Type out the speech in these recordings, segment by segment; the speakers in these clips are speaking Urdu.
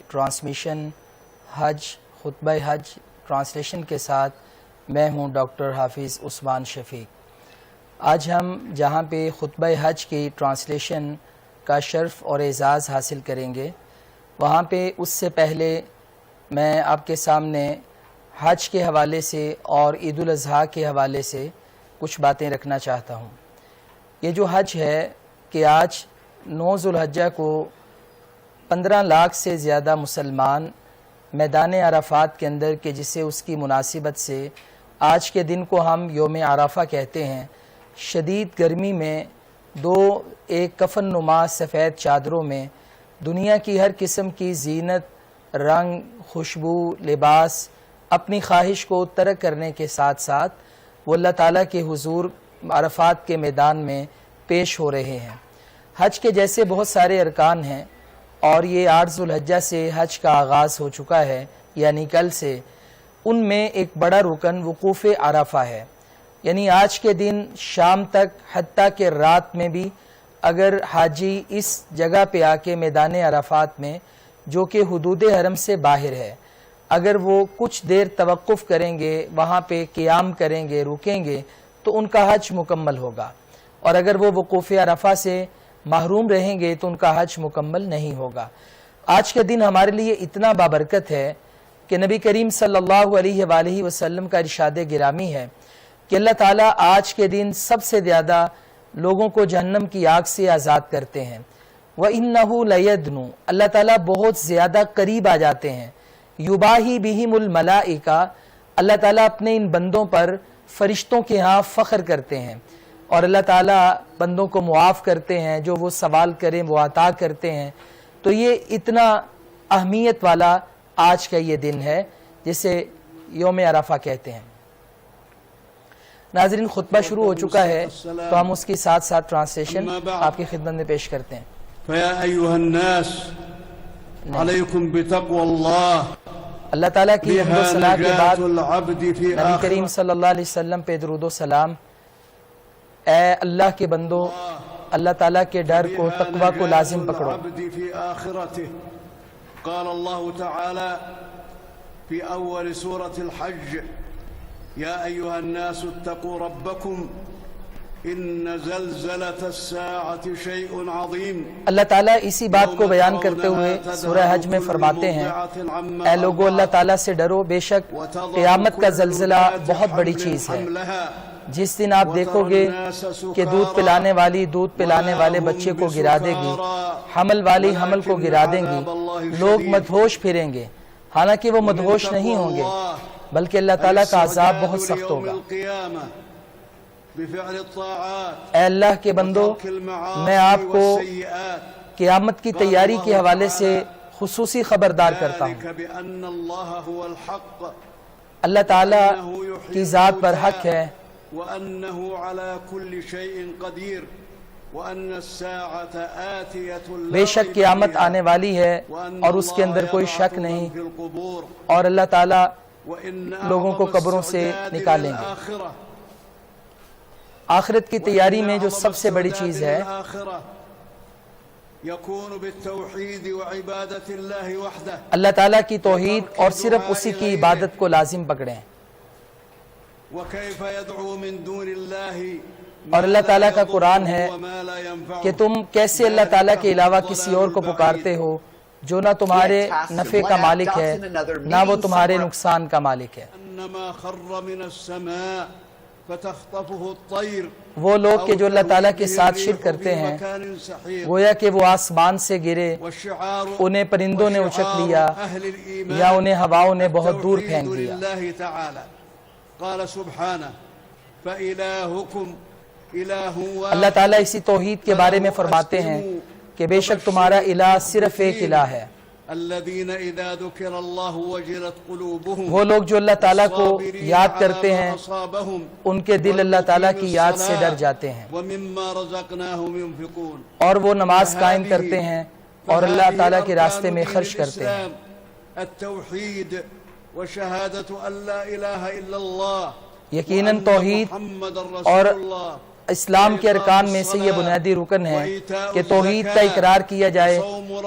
ٹرانسمیشن حج خطبہ حج ٹرانسلیشن کے ساتھ میں ہوں ڈاکٹر حافظ عثمان شفیق۔ آج ہم جہاں پہ خطبہ حج کی ٹرانسلیشن کا شرف اور اعزاز حاصل کریں گے، وہاں پہ اس سے پہلے میں آپ کے سامنے حج کے حوالے سے اور عید الاضحیٰ کے حوالے سے کچھ باتیں رکھنا چاہتا ہوں۔ یہ جو حج ہے کہ آج 9 ذو الحجہ کو 15 لاکھ سے زیادہ مسلمان میدان عرفات کے اندر کہ جسے اس کی مناسبت سے آج کے دن کو ہم یوم عرفہ کہتے ہیں، شدید گرمی میں ایک کفن نما سفید چادروں میں دنیا کی ہر قسم کی زینت، رنگ، خوشبو، لباس اپنی خواہش کو ترک کرنے کے ساتھ ساتھ وہ اللہ تعالیٰ کے حضور عرفات کے میدان میں پیش ہو رہے ہیں۔ حج کے جیسے بہت سارے ارکان ہیں اور یہ 8 ذو الحجہ سے حج کا آغاز ہو چکا ہے، یعنی کل سے۔ ان میں ایک بڑا رکن وقوف عرفہ ہے، یعنی آج کے دن شام تک حتیٰ کہ رات میں بھی اگر حاجی اس جگہ پہ آ کے میدان عرفات میں جو کہ حدود حرم سے باہر ہے، اگر وہ کچھ دیر توقف کریں گے، وہاں پہ قیام کریں گے، رکیں گے تو ان کا حج مکمل ہوگا، اور اگر وہ وقوف عرفہ سے محروم رہیں گے تو ان کا حج مکمل نہیں ہوگا۔ آج کا دن ہمارے لیے اتنا بابرکت ہے کہ نبی کریم صلی اللہ علیہ وآلہ وسلم کا ارشاد گرامی ہے کہ اللہ تعالیٰ آج کے دن سب سے زیادہ لوگوں کو جہنم کی آگ سے آزاد کرتے ہیں۔ وَإِنَّهُ لَيَدْنُ، اللہ تعالیٰ بہت زیادہ قریب آ جاتے ہیں۔ یُبَاہِی بِہِمُ الْمَلَائِکَہ، اللہ تعالیٰ اپنے ان بندوں پر فرشتوں کے ہاں فخر کرتے ہیں، اور اللہ تعالیٰ بندوں کو معاف کرتے ہیں، جو وہ سوال کریں وہ عطا کرتے ہیں۔ تو یہ اتنا اہمیت والا آج کا یہ دن ہے جسے یوم عرفہ کہتے ہیں۔ ناظرین، خطبہ شروع ہو چکا ہے تو ہم اس کی ساتھ ساتھ ٹرانسلیشن آپ کی خدمت میں پیش کرتے ہیں۔ فَيَا أَيُّهَا النَّاسِ عَلَيْكُمْ بِتَقْوَى اللَّهِ، اللہ تعالیٰ کی حمد و ثنا کے بعد نبی کریم صلی اللہ علیہ وسلم پہ درود و سلام۔ اے اللہ کے بندو، اللہ تعالیٰ کے ڈر کو، تقوی کو لازم پکڑو۔ قال الله تعالى في أول سورة الحج: يا أيها الناس اتقوا ربكم إن زلزلة الساعة شيء عظيم۔ اللہ تعالیٰ اسی بات کو بیان کرتے ہوئے سورہ حج میں فرماتے ہیں، اے لوگو اللہ تعالیٰ سے ڈرو، بے شک قیامت کا زلزلہ بہت بڑی چیز ہے۔ جس دن آپ دیکھو گے کہ دودھ پلانے والی دودھ پلانے والے بچے کو گرا دے گی، حمل والی حمل کو گرا دیں گی، لوگ مدہوش پھریں گے، حالانکہ وہ مدہوش نہیں ہوں گے بلکہ اللہ تعالیٰ کا عذاب بہت سخت ہوگا۔ اے اللہ کے بندو، میں آپ کو قیامت کی تیاری کے حوالے سے خصوصی خبردار کرتا ہوں۔ اللہ تعالیٰ کی ذات پر حق ہے، وَأَنَّهُ عَلَى كُلِّ شَيْءٍ قَدِيرٌ وَأَنَّ السَّاعَةَ آتِيَةٌ، بے شک قیامت آنے والی ہے اور اس کے اندر کوئی شک نہیں، اور اللہ تعالیٰ لوگوں کو قبروں سے نکالیں گے۔ آخرت کی تیاری میں جو سب سے بڑی چیز ہے اللہ تعالیٰ کی توحید اور صرف اسی کی عبادت کو لازم پکڑیں، اور اللہ تعالیٰ کا قرآن ہے کہ تم کیسے اللہ تعالیٰ کے علاوہ کسی اور کو پکارتے ہو جو نہ تمہارے نفع کا مالک ہے نہ وہ تمہارے نقصان کا مالک ہے۔ وہ لوگ کہ جو اللہ تعالیٰ کے ساتھ شرک کرتے ہیں، گویا کہ وہ آسمان سے گرے، انہیں پرندوں نے اچک لیا یا انہیں ہواؤں نے بہت دور پھینک دیا۔ اللہ تعالیٰ اسی توحید کے بارے میں فرماتے ہیں کہ بے شک تمہارا الہ صرف ایک الہ ہے۔ وہ لوگ جو اللہ تعالیٰ کو یاد کرتے ہیں ان کے دل اللہ تعالیٰ کی یاد سے ڈر جاتے ہیں، اور وہ نماز قائم کرتے ہیں اور اللہ تعالیٰ کے راستے میں خرچ کرتے ہیں۔ یقیناً توحید اور اسلام کے ارکان میں سے یہ بنیادی رکن ہے کہ توحید کا اقرار کیا جائے،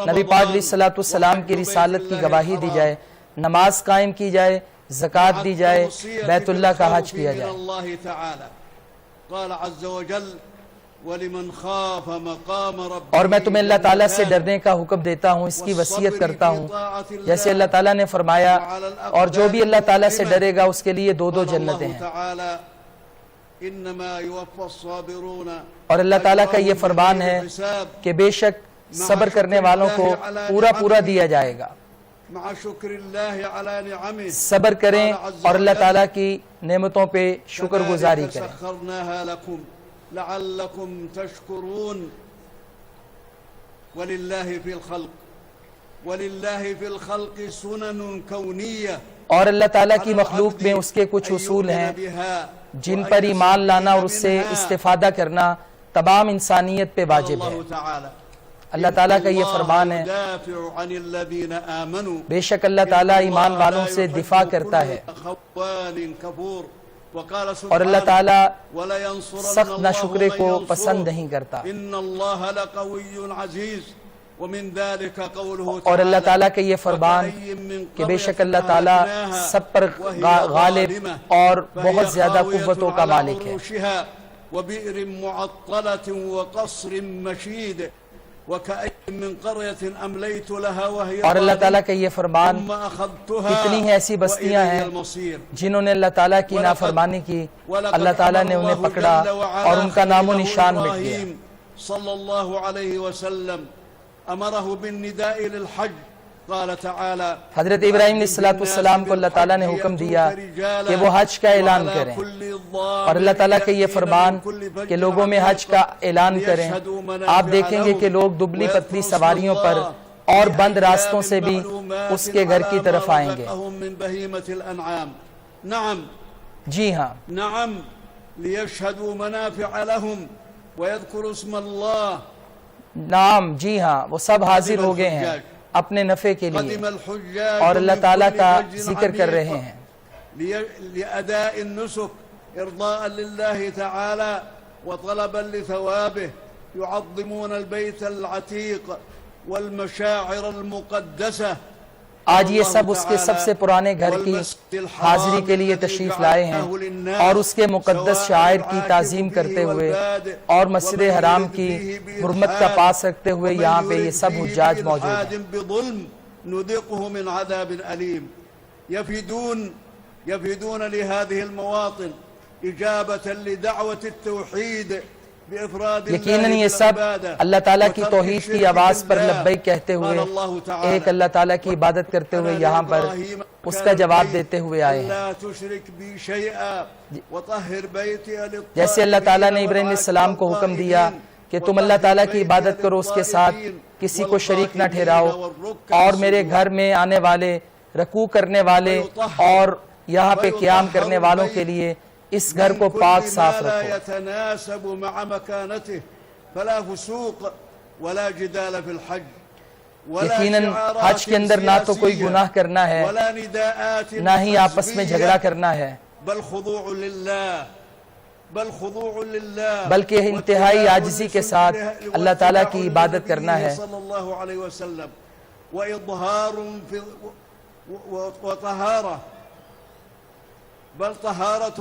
نبی پاک علیہ السلام کی رسالت کی گواہی دی جائے، نماز قائم کی جائے، زکوٰۃ دی جائے، بیت اللہ کا حج کیا جائے۔ قال عز وجل وَلِمَنْ خَافَ مَقَامَ رَبِّهِ، اور میں تمہیں اللہ تعالیٰ سے ڈرنے کا حکم دیتا ہوں، اس کی وصیت کرتا ہوں، جیسے اللہ تعالیٰ نے فرمایا اور جو بھی اللہ تعالیٰ سے ڈرے گا اس کے لیے 2 جنتیں ہیں۔ إنما يوفى الصابرون، اور اللہ تعالیٰ کا یہ فرمان ہے کہ بے شک صبر کرنے والوں کو پورا دیا جائے گا۔ مع شکر اللہ علی نعمه، صبر کریں اور اللہ تعالیٰ کی نعمتوں پہ شکر گزاری کریں۔ سخرناها لكم لعلكم تشكرون وللہ فی الخلق سنن کونیہ، اور اللہ تعالیٰ کی مخلوق میں اس کے کچھ اصول ہیں جن پر ایمان لانا اور اس سے استفادہ کرنا تمام انسانیت پہ واجب ہے۔ اللہ تعالیٰ کا یہ فرمان ہے بے شک اللہ تعالیٰ ایمان والوں سے دفاع کرتا ہے، اور اللہ تعالیٰ سخت ناشکرے کو پسند نہیں کرتا۔ اور اللہ تعالیٰ کا یہ فرمان کہ بے شک اللہ تعالیٰ سب پر غالب اور بہت زیادہ قوتوں کا مالک ہے۔ وبئر معطلة وقصر مشيد وكأي من قرية أمليت لها وهي اور اللہ تعالیٰ کا یہ فرمان ثم أخذتها کتنی ایسی بستیاں ہیں جنہوں نے اللہ تعالیٰ کی نافرمانی کی، اللہ تعالیٰ نے انہیں پکڑا اور ان کا نام و نشان مٹ گیا۔ صلی اللہ علیہ وسلم امرہ بالنداء للحج، قال تعالی، حضرت ابراہیم علیہ السلام کو اللہ تعالیٰ نے حکم دیا کہ وہ حج کا اعلان کریں، اور اللہ تعالیٰ کا یہ فرمان کہ لوگوں میں حج کا اعلان کریں۔ آپ دیکھیں گے کہ لوگ دبلی پتلی سواریوں پر اور بند راستوں سے بھی اس کے گھر کی طرف آئیں گے۔ نعم، جی ہاں، نعم، لیشہدوا منافع لهم ویذکروا اسم اللہ، نعم، جی ہاں، وہ سب حاضر ہو گئے ہیں اپنے نفع کے لیے اور اللہ تعالیٰ کا ذکر کر رہے ہیں۔ لأداء النسك ارضاء لله تعالى وطلبا لثوابه، يعظمون البيت العتيق والمشاعر المقدسة۔ آج یہ سب اس کے سب سے پرانے گھر کی حاضری کے لیے تشریف لائے ہیں اور اس کے مقدس شاعر کی تعظیم کرتے ہوئے اور مسجد حرام کی حرمت کا پاس رکھتے ہوئے یہاں پہ یہ سب حجاج موجود ہیں۔ نذقه من عذاب أليم، يفيدون لهذه المواطن إجابة لدعوة التوحيد، یقیناً یہ سب اللہ تعالیٰ کی توحید کی آواز پر لبیک کہتے ہوئے ایک اللہ تعالیٰ کی عبادت کرتے ہوئے یہاں پر اس کا جواب دیتے ہوئے آئے ہیں۔ جیسے اللہ تعالیٰ نے ابراہیم علیہ السلام کو حکم دیا کہ تم اللہ تعالیٰ کی عبادت کرو، اس کے ساتھ کسی کو شریک نہ ٹھہراؤ، اور میرے گھر میں آنے والے، رکوع کرنے والے اور یہاں پہ قیام کرنے والوں کے لیے اس گھر کو پاک صاف رکھو۔ یقیناً حج کے اندر نہ تو کوئی گناہ کرنا ہے، نہ ہی آپس میں جھگڑا کرنا ہے، بلکہ انتہائی عاجزی کے ساتھ اللہ تعالیٰ کی عبادت کرنا ہے۔ بل طهارة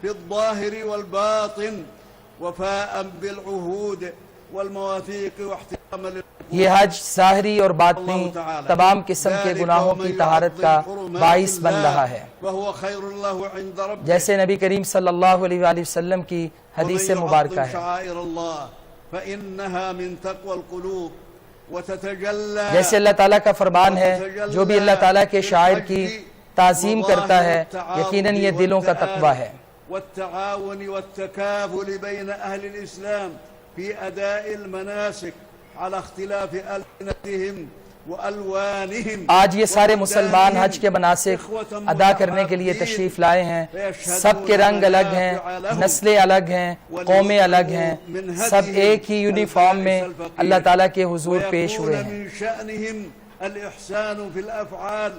في الظاهر والباطن وفاء بالعهود والمواثيق واحتراما للحقوق۔ یہ حج ظاہری اور باطنی تمام قسم کے گناہوں کی طہارت کا باعث بن رہا ہے، وهو خير الله عند ربه، جیسے نبی کریم صلی اللہ علیہ وآلہ وسلم کی حدیث مبارکہ ہے۔ شعائر الله فإنها من تقوى القلوب وتتجلى، جیسے اللہ تعالیٰ کا فرمان ہے جو بھی اللہ تعالیٰ کے شاعر کی تعظیم کرتا ہے یقیناً یہ دلوں کا تقوی ہے۔ والتعاون والتكافل بين أهل الإسلام في أداء المناسك على اختلاف ألسنتهم وألوانهم۔ آج یہ سارے مسلمان حج کے مناسک ادا کرنے کے لیے تشریف لائے ہیں، سب کے رنگ الگ ہیں، نسلیں الگ ہیں، قومیں الگ ہیں، سب ایک ہی یونیفارم میں اللہ تعالیٰ کے حضور پیش ہوئے ہیں۔ من شأنهم الإحسان في الأفعال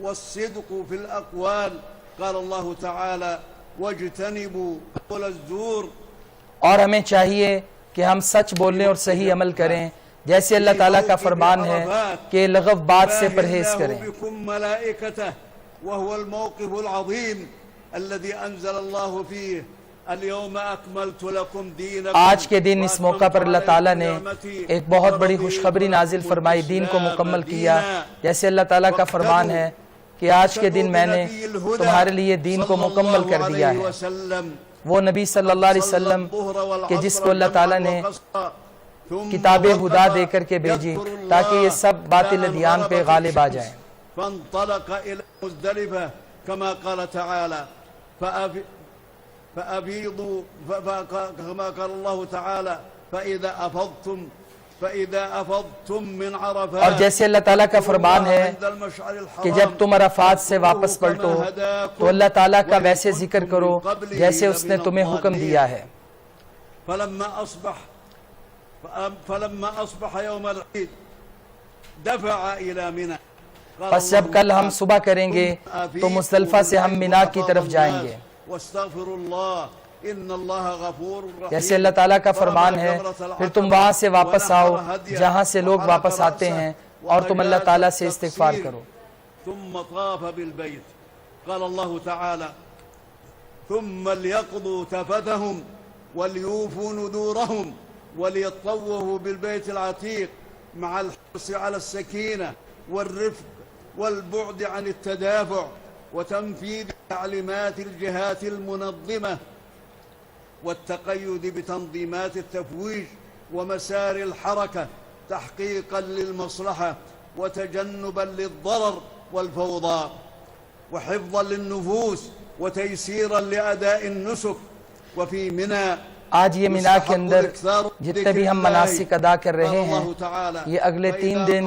والصدق في الأقوال، قال الله تعالى واجتنبوا قول الزور اور ہمیں چاہیے کہ ہم سچ بولنے اور صحیح عمل کریں، جیسے اللہ تعالیٰ کا فرمان ہے کہ لغو بات سے پرہیز کریں۔ بكم ملائكته وهو الموقف العظيم الذي أنزل الله فيه اليوم أكملت لكم دينكم۔ آج کے دن اس موقع پر اللہ تعالیٰ نے ایک بہت بڑی خوشخبری نازل فرمائی، دین کو مکمل کیا، جیسے اللہ تعالیٰ کا فرمان ہے کہ آج کے دن میں نے تمہارے لیے دین کو مکمل کر دیا ہے۔ وہ نبی صلی اللہ علیہ وسلم کہ جس کو اللہ تعالیٰ نے کتاب ہدا دے کر کے بھیجی تاکہ یہ سب باطل ادیان پہ غالب آ جائیں۔ فانطلق إلى مزدلفة كما قال تعالى فأفيضوا كما قال الله تعالى فإذا أفضتم من عرفات، اور جیسے اللہ تعالیٰ کا فرمان ہے کہ جب تم عرفات سے واپس پلٹو تو اللہ تعالیٰ کا ویسے ذکر کرو جیسے اس نے تمہیں حکم دیا ہے۔ فلما أصبح يوم العيد دفع إلى منى، پس جب کل ہم صبح کریں گے تو مزدلفہ سے ہم مینا کی طرف جائیں گے۔ واستغفروا الله ان الله غفور رحيم، جیسے اللہ تعالیٰ کا فرمان ہے پھر تم وہاں سے واپس آؤ جہاں سے لوگ واپس آتے ہیں اور تم اللہ تعالیٰ سے استغفار کرو۔ ثم طاف بالبيت، قال الله تعالى ثم ليقضوا تفتهم وليوفوا نذورهم وليطوفوا بالبيت العتيق مع الحرص على السكينة والرفق والبعد عن التدافع وتنفيذ تعليمات الجهات المنظمة والتقيد بتنظيمات التفويج ومسار الحركة تحقيقا للمصلحة وتجنبا للضرر والفوضى وحفظا للنفوس وتيسيرا لأداء النسك۔ وفي منى، آج یہ مینا کے اندر جتنے بھی ہم مناسک ادا کر رہے ہیں یہ اگلے 3 دن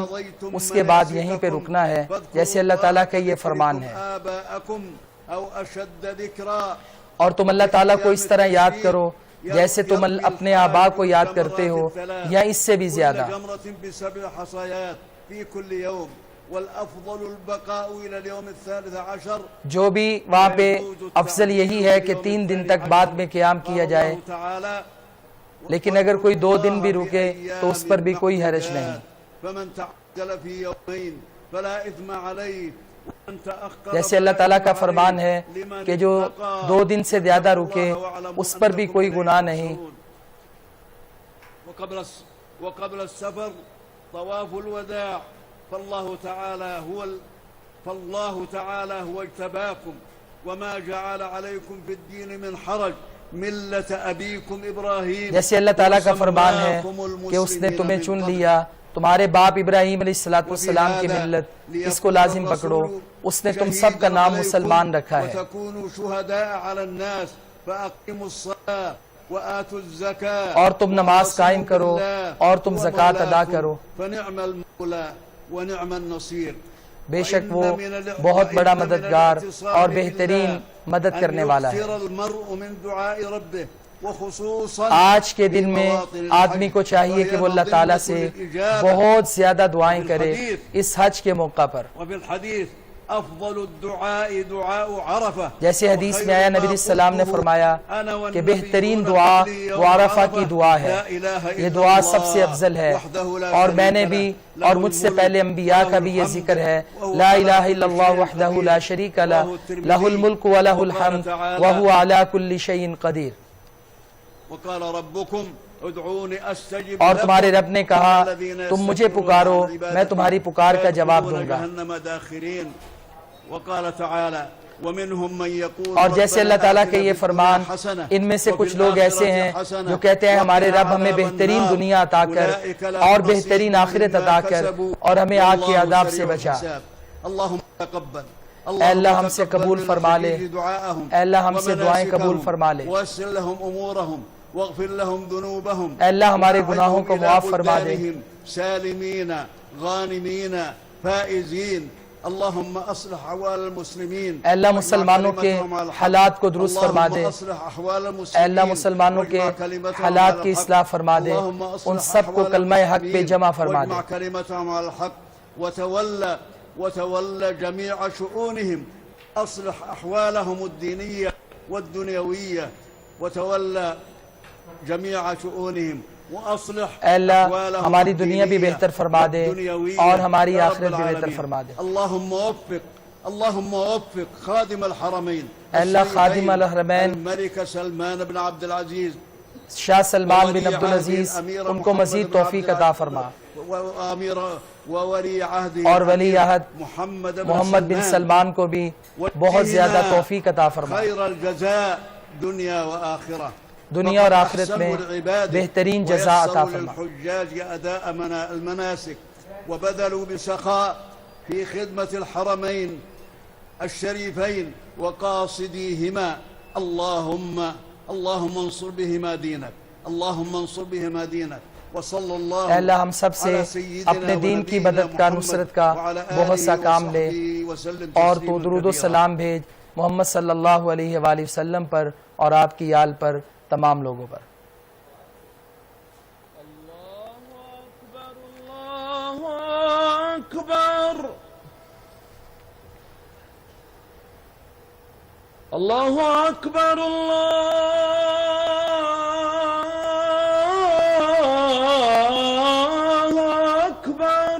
اس کے بعد یہیں پہ رکنا ہے، جیسے اللہ تعالیٰ کا یہ فرمان ہے۔ اور تم اللہ تعالیٰ کو اس طرح یاد کرو جیسے تم اپنے آبا کو یاد کرتے ہو یا اس سے بھی زیادہ۔ جو بھی وہاں پہ افضل یہی ہے کہ 3 دن تک بعد میں قیام کیا جائے، لیکن اگر کوئی 2 دن بھی رکے تو اس پر بھی کوئی حرج نہیں۔ جیسے اللہ تعالیٰ کا فرمان ہے کہ جو 2 دن سے زیادہ رکے اس پر بھی کوئی گناہ نہیں۔ وقبل السفر طواف الوداع، فالله تعالى هو اجتباكم وما جعل عليكم في الدين من حرج ملة أبيكم إبراهيم، جیسے اللہ تعالیٰ کا فرمان ہے کہ اس نے تمہیں چن لیا، تمہارے باپ ابراہیم علیہ السلام کی ملت، اس کو لازم پکڑو، اس نے تم سب کا نام مسلمان رکھا ہے۔ وتكونوا شهداء على الناس فأقيموا الصلاة وآتوا الزكاة، اور تم نماز قائم کرو اور تم زکوٰۃ ادا کرو، فنعم المولى ونعم النصير، بے شک وہ بہت بڑا مددگار اور بہترین مدد کرنے والا ہے۔ آج کے دن میں آدمی کو چاہیے کہ وہ اللہ تعالیٰ سے بہت زیادہ دعائیں کرے اس حج کے موقع پر۔ جیسے حدیث میں آیا، نبی صلی اللہ علیہ وسلم نے فرمایا کہ بہترین دعا وہ عرفہ کی دعا ہے، یہ دعا سب سے افضل ہے، اور میں نے بھی اور مجھ سے پہلے انبیاء کا بھی یہ ذکر ہے، لا الہ الا اللہ وحدہ لا شریک لہ، لہ الملک ولہ الحمد وہو علی کل شیء قدیر۔ اور تمہارے رب نے کہا تم مجھے پکارو میں تمہاری پکار کا جواب دوں گا۔ اور جیسے اللہ تعالیٰ کے یہ فرمان، ان میں سے کچھ لوگ ایسے ہیں جو کہتے ہیں ہمارے رب ہمیں بہترین دنیا عطا کر اور بہترین آخرت عطا کر اور ہمیں آگ کے عذاب سے بچا۔ اے اللہ ہم سے قبول فرما لے، اے اللہ ہم سے دعائیں قبول فرما لے، واغفر لهم ذنوبهم، اے اللہ ہمارے گناہوں کو معاف فرما دے، سالمین غانمین فائزین۔ اللہم اصلح احوال المسلمین، اے اللہ مسلمانوں کے حالات کو درست فرما دے، اے اللہ مسلمانوں کے حالات کی اصلاح فرما دے، ان سب کو کلمہ حق پہ جمع فرما دے، وتولى جميع شؤونهم، اصلح احوالهم الدينية والدنيوية، وتولى جميع شؤونهم وأصلح اے اللہ أحوالهم ہماری دنیا بھی الدينية بہتر فرما دے والدنيوية اور ہماری يا رب آخرت بھی بہتر العالمين. فرما دے. اللهم وفق خادم الحرمين اے اللہ خادم الحرمین الملك سلمان بن عبد العزيز شاہ سلمان بن عبدالعزیز ان کو مزید توفیق عطا فرما وولي عهد اور ولی عہد محمد بن سلمان کو بھی بہت زیادہ توفیق عطا فرما. خير الجزاء دنيا وآخرة دنیا اور آخرت میں بہترین جزا عطا فرما. للحجاج أداء المناسك وبذلوا بسخاء في خدمة الحرمين الشريفين وقاصديهما. اللهم انصر بهما دينك اللهم انصر بهما دينك وصلى الله اے اللہ ہم سب سے على سيدنا اپنے دین کی ونبينا مدد کا محمد نصرت کا وعلى بہت سا آله کام لے وصحبه وسلم اور تسليما تو درود و كثيرا. سلام بھیج محمد صلی اللہ علیہ وآلہ وسلم پر اور آپ کی آل پر تمام لوگوں پر. اللہ اکبر اللہ اکبر.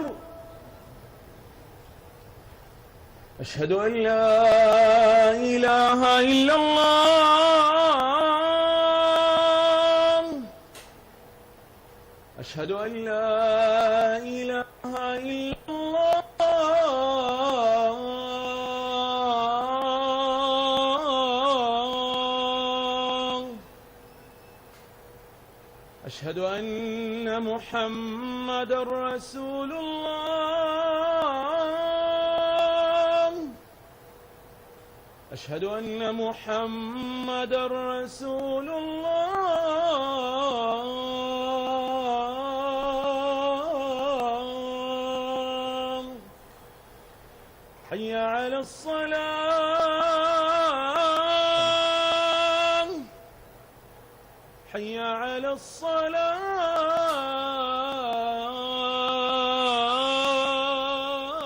اشہد ان لا الہ الا اللہ. اشہد ان لا الہ الا أشهد أن محمد رسول الله. أشهد أن محمد رسول الله. حي على الصلاة. حي على الصلاة.